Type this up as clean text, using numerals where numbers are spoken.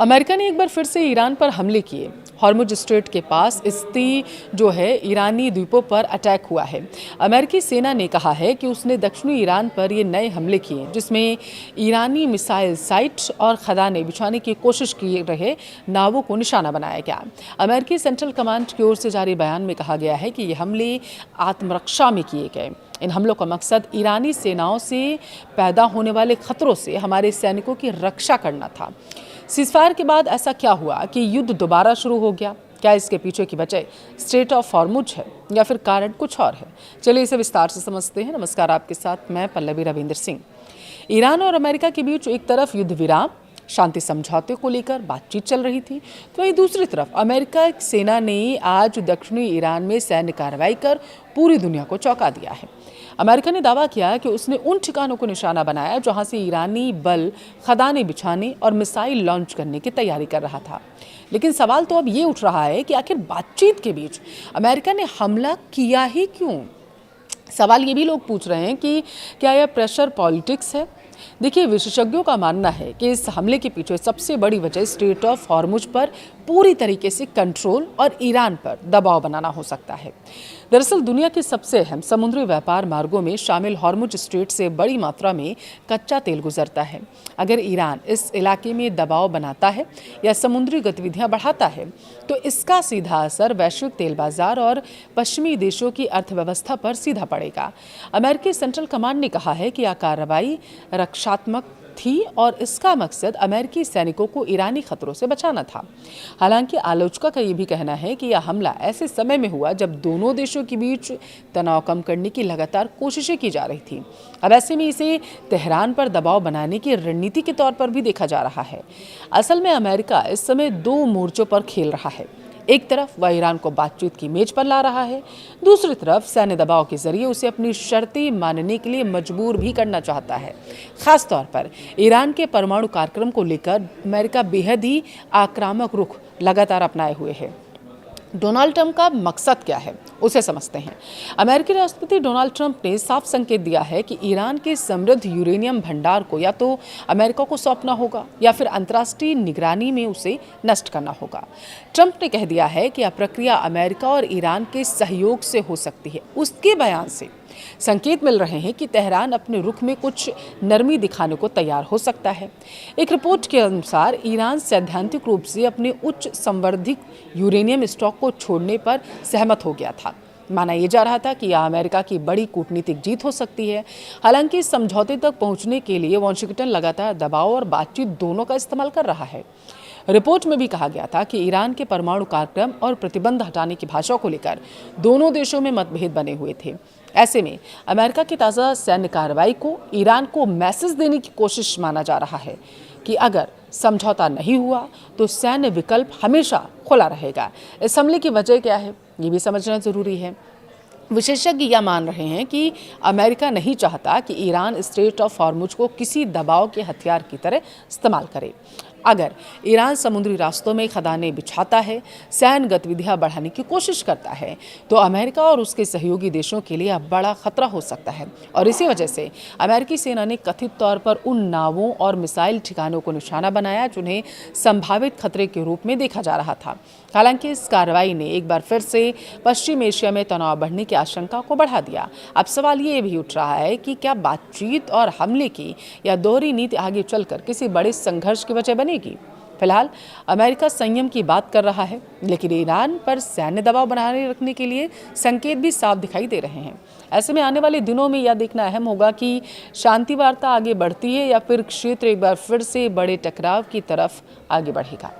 America ने एक बार फिर से ईरान पर हमले किए। हॉर्मुज स्ट्रेट के पास स्थित जो है ईरानी द्वीपों पर अटैक हुआ है। अमेरिकी सेना ने कहा है कि उसने दक्षिणी ईरान पर ये नए हमले किए, जिसमें ईरानी मिसाइल साइट और खदानें बिछाने की कोशिश किए रहे नावों को निशाना बनाया गया। अमेरिकी सेंट्रल कमांड की ओर से जारी बयान में कहा गया है कि ये हमले आत्मरक्षा में किए गए। इन हमलों का मकसद ईरानी सेनाओं से पैदा होने वाले खतरों से हमारे सैनिकों की रक्षा करना था। सीज़फायर के बाद ऐसा क्या हुआ कि युद्ध दोबारा शुरू हो गया? क्या इसके पीछे की वजह स्ट्रेट ऑफ हॉर्मुज है या फिर कारण कुछ और है? चलिए इसे विस्तार से समझते हैं। नमस्कार, आपके साथ मैं पल्लवी रविंदर सिंह। ईरान और अमेरिका के बीच एक तरफ युद्ध विराम शांति समझौते को लेकर बातचीत चल रही थी, तो वहीं दूसरी तरफ अमेरिका सेना ने आज दक्षिणी ईरान में सैन्य कार्रवाई कर पूरी दुनिया को चौंका दिया है। अमेरिका ने दावा किया कि उसने उन ठिकानों को निशाना बनाया जहां से ईरानी बल खदानें बिछाने और मिसाइल लॉन्च करने की तैयारी कर रहा था। लेकिन सवाल तो अब ये उठ रहा है कि आखिर बातचीत के बीच अमेरिका ने हमला किया ही क्यों? सवाल ये भी लोग पूछ रहे हैं कि क्या यह प्रेशर पॉलिटिक्स है? देखिए, विशेषज्ञों का मानना है कि इस हमले के पीछे सबसे बड़ी वजह स्ट्रेट ऑफ हॉर्मुज पर पूरी तरीके से कंट्रोल और ईरान पर दबाव बनाना हो सकता है। दरअसल दुनिया के सबसे अहम समुद्री व्यापार मार्गों में शामिल हॉर्मुज स्ट्रेट से बड़ी मात्रा में कच्चा तेल गुजरता है। अगर ईरान इस इलाके में दबाव बनाता है या समुद्री गतिविधियां बढ़ाता है, तो इसका सीधा असर वैश्विक तेल बाजार और पश्चिमी देशों की अर्थव्यवस्था पर सीधा पड़ेगा। अमेरिकी सेंट्रल कमांड ने कहा है कि यह कार्रवाई रक्षात्मक थी और इसका मकसद अमेरिकी सैनिकों को ईरानी खतरों से बचाना था। हालांकि आलोचकों का यह भी कहना है कि यह हमला ऐसे समय में हुआ जब दोनों देशों के बीच तनाव कम करने की लगातार कोशिशें की जा रही थी। अब ऐसे में इसे तेहरान पर दबाव बनाने की रणनीति के तौर पर भी देखा जा रहा है। असल में अमेरिका इस समय दो मोर्चों पर खेल रहा है। एक तरफ वह ईरान को बातचीत की मेज पर ला रहा है, दूसरी तरफ सैन्य दबाव के जरिए उसे अपनी शर्तें मानने के लिए मजबूर भी करना चाहता है। खास तौर पर ईरान के परमाणु कार्यक्रम को लेकर अमेरिका बेहद ही आक्रामक रुख लगातार अपनाए हुए है। डोनाल्ड ट्रंप का मकसद क्या है, उसे समझते हैं। अमेरिकी राष्ट्रपति डोनाल्ड ट्रंप ने साफ संकेत दिया है कि ईरान के समृद्ध यूरेनियम भंडार को या तो अमेरिका को सौंपना होगा या फिर अंतर्राष्ट्रीय निगरानी में उसे नष्ट करना होगा। ट्रंप ने कह दिया है कि यह प्रक्रिया अमेरिका और ईरान के सहयोग से हो सकती है। उसके बयान से संकेत मिल रहे हैं कि तेहरान अपने रुख में कुछ नरमी दिखाने को तैयार हो सकता है। एक रिपोर्ट के अनुसार ईरान सैद्धांतिक रूप से अपने उच्च संवर्धित यूरेनियम स्टॉक को छोड़ने पर सहमत हो गया था। माना यह जा रहा था कि यह अमेरिका की बड़ी कूटनीतिक जीत हो सकती है। हालांकि इस समझौते तक पहुंचने के लिए वाशिंगटन लगातार दबाव और बातचीत दोनों का इस्तेमाल कर रहा है। रिपोर्ट में भी कहा गया था कि ईरान के परमाणु कार्यक्रम और प्रतिबंध हटाने की भाषा को लेकर दोनों देशों में मतभेद बने हुए थे। ऐसे में अमेरिका की ताज़ा सैन्य कार्रवाई को ईरान को मैसेज देने की कोशिश माना जा रहा है कि अगर समझौता नहीं हुआ तो सैन्य विकल्प हमेशा खुला रहेगा। इस हमले की वजह क्या है, ये भी समझना जरूरी है। विशेषज्ञ यह मान रहे हैं कि अमेरिका नहीं चाहता कि ईरान स्ट्रेट ऑफ हॉर्मुज को किसी दबाव के हथियार की तरह इस्तेमाल करे। अगर ईरान समुद्री रास्तों में खदानें बिछाता है, सैन्य गतिविधियां बढ़ाने की कोशिश करता है, तो अमेरिका और उसके सहयोगी देशों के लिए बड़ा खतरा हो सकता है। और इसी वजह से अमेरिकी सेना ने कथित तौर पर उन नावों और मिसाइल ठिकानों को निशाना बनाया जिन्हें संभावित खतरे के रूप में देखा जा रहा था। हालांकि इस कार्रवाई ने एक बार फिर से पश्चिम एशिया में तनाव बढ़ने की आशंका को बढ़ा दिया। अब सवाल ये भी उठ रहा है कि क्या बातचीत और हमले की या दोहरी नीति आगे चलकर किसी बड़े संघर्ष की वजह बनेगी? फिलहाल अमेरिका संयम की बात कर रहा है, लेकिन ईरान पर सैन्य दबाव बनाए रखने के लिए संकेत भी साफ दिखाई दे रहे हैं। ऐसे में आने वाले दिनों में यह देखना अहम होगा कि शांति वार्ता आगे बढ़ती है या फिर क्षेत्र एक बार फिर से बड़े टकराव की तरफ आगे बढ़ेगा।